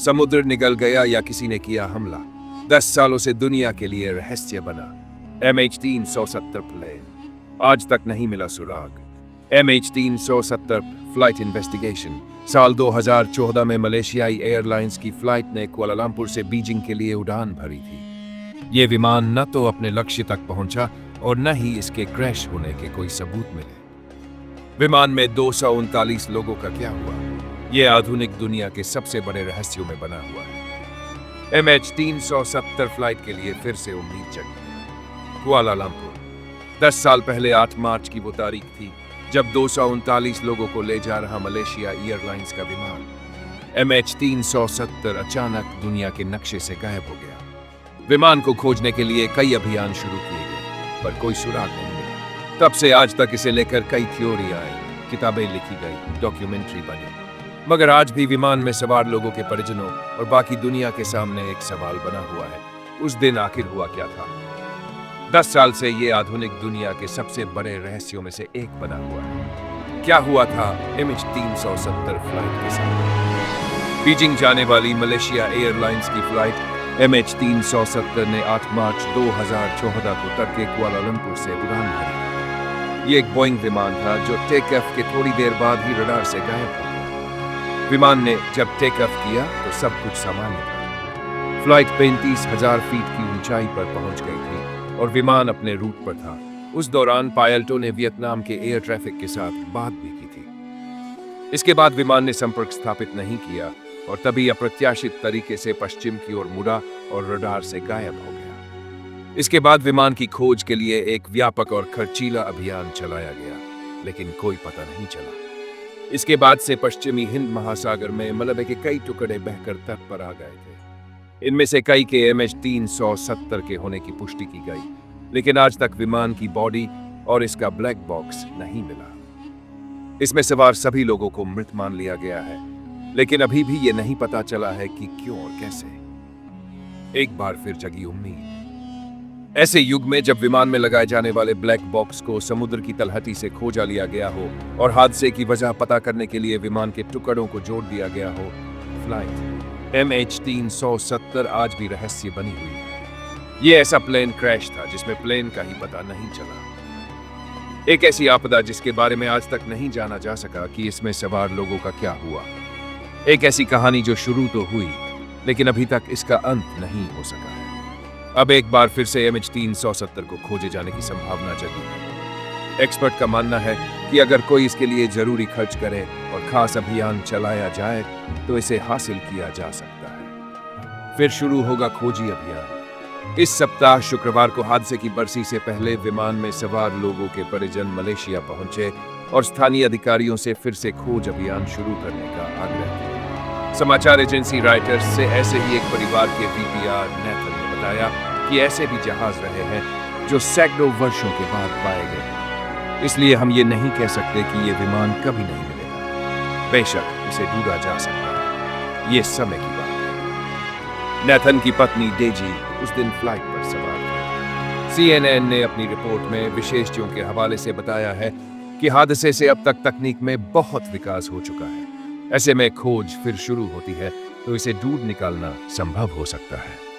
समुद्र निगल गया या किसी ने किया हमला। 10 सालों से दुनिया के लिए रहस्य बना। MH370 प्लेन आज तक नहीं मिला सुराग। MH370 flight investigation. साल 2014 में मलेशियाई एयरलाइंस की फ्लाइट ने कुआलालंपुर से बीजिंग के लिए उड़ान भरी थी। ये विमान न तो अपने लक्ष्य तक पहुंचा और न ही इसके क्रैश होने के कोई सबूत मिले। विमान में 239 लोगों का क्या हुआ, यह आधुनिक दुनिया के सबसे बड़े रहस्यों में बना हुआ है। MH370 फ्लाइट के लिए फिर से उम्मीद जगी। कुआलालंपुर 10 साल पहले 8 मार्च की वो तारीख थी जब 239 लोगों को ले जा रहा मलेशिया एयरलाइंस का विमान MH370 अचानक दुनिया के नक्शे से गायब हो गया। विमान को खोजने के लिए कई अभियान शुरू किए गए, पर कोई सुराग नहीं मिला। तब से आज तक इसे लेकर कई थ्योरी आई, किताबें लिखी गई, डॉक्यूमेंट्री बनी, मगर आज भी विमान में सवार लोगों के परिजनों और बाकी दुनिया के सामने एक सवाल बना हुआ है। उस दिन आखिर हुआ क्या था? 10 साल से ये आधुनिक दुनिया के सबसे बड़े रहस्यों में से एक बना हुआ है। क्या हुआ था MH370 फ्लाइट के साथ? बीजिंग जाने वाली मलेशिया एयरलाइंस की फ्लाइट MH370 ने 8 मार्च 2014 को तड़के कुआलालंपुर से उड़ान भरी। ये एक बोइंग विमान था जो टेक ऑफ के थोड़ी देर बाद ही रडार से गायब हो गया। विमान ने जब टेक ऑफ किया तो सब कुछ सामान्य था। फ्लाइट 35,000 फीट की ऊंचाई पर पहुंच गई थी और विमान अपने रूट पर था। उस दौरान पायलटों ने वियतनाम के एयर ट्रैफिक के साथ बात भी की थी। इसके बाद विमान ने संपर्क स्थापित नहीं किया और तभी अप्रत्याशित तरीके से पश्चिम की ओर मुड़ा और रडार से गायब हो गया। इसके बाद विमान की खोज के लिए एक व्यापक और खर्चीला अभियान चलाया गया, लेकिन कोई पता नहीं चला। इसके बाद से पश्चिमी हिंद महासागर में मलबे के कई टुकड़े बहकर तट पर आ गए थे। इनमें से कई के MH370 के होने की पुष्टि की गई, लेकिन आज तक विमान की बॉडी और इसका ब्लैक बॉक्स नहीं मिला। इसमें सवार सभी लोगों को मृत मान लिया गया है, लेकिन अभी भी ये नहीं पता चला है कि क्यों और कैसे। एक बार फिर जगी उम्मीद। ऐसे युग में जब विमान में लगाए जाने वाले ब्लैक बॉक्स को समुद्र की तलहटी से खोजा लिया गया हो और हादसे की वजह पता करने के लिए विमान के टुकड़ों को जोड़ दिया गया हो, फ्लाइट MH370 आज भी रहस्य बनी हुई है। ये ऐसा प्लेन क्रैश था जिसमें प्लेन का ही पता नहीं चला। एक ऐसी आपदा जिसके बारे में आज तक नहीं जाना जा सका कि इसमें सवार लोगों का क्या हुआ। एक ऐसी कहानी जो शुरू तो हुई, लेकिन अभी तक इसका अंत नहीं हो सका है। अब एक बार फिर से MH370 को खोजे जाने की संभावना जगी है। एक्सपर्ट का मानना है कि अगर कोई इसके लिए जरूरी खर्च करे और खास अभियान चलाया जाए तो इसे हासिल किया जा सकता है। फिर शुरू होगा खोजी अभियान। इस सप्ताह शुक्रवार को हादसे की बरसी से पहले विमान में सवार लोगों के परिजन मलेशिया पहुंचे और स्थानीय अधिकारियों से फिर से खोज अभियान शुरू करने का आग्रह किया। समाचार एजेंसी रॉयटर्स से ऐसे ही एक परिवार के VPR नेथन ने बताया कि ऐसे भी जहाज रहे हैं जो सैकड़ों वर्षों के बाद पाए गए। इसलिए हम ये नहीं कह सकते कि ये विमान कभी नहीं मिलेगा। बेशक इसे ढूंढा जा सकता है, ये समय की बात है। नेथन की पत्नी डेजी उस दिन फ्लाइट पर सवार थी। CNN ने अपनी रिपोर्ट में विशेषज्ञों के हवाले से बताया है कि हादसे से अब तक तकनीक में बहुत विकास हो चुका है। ऐसे में खोज फिर शुरू होती है तो इसे ढूंढ निकालना संभव हो सकता है।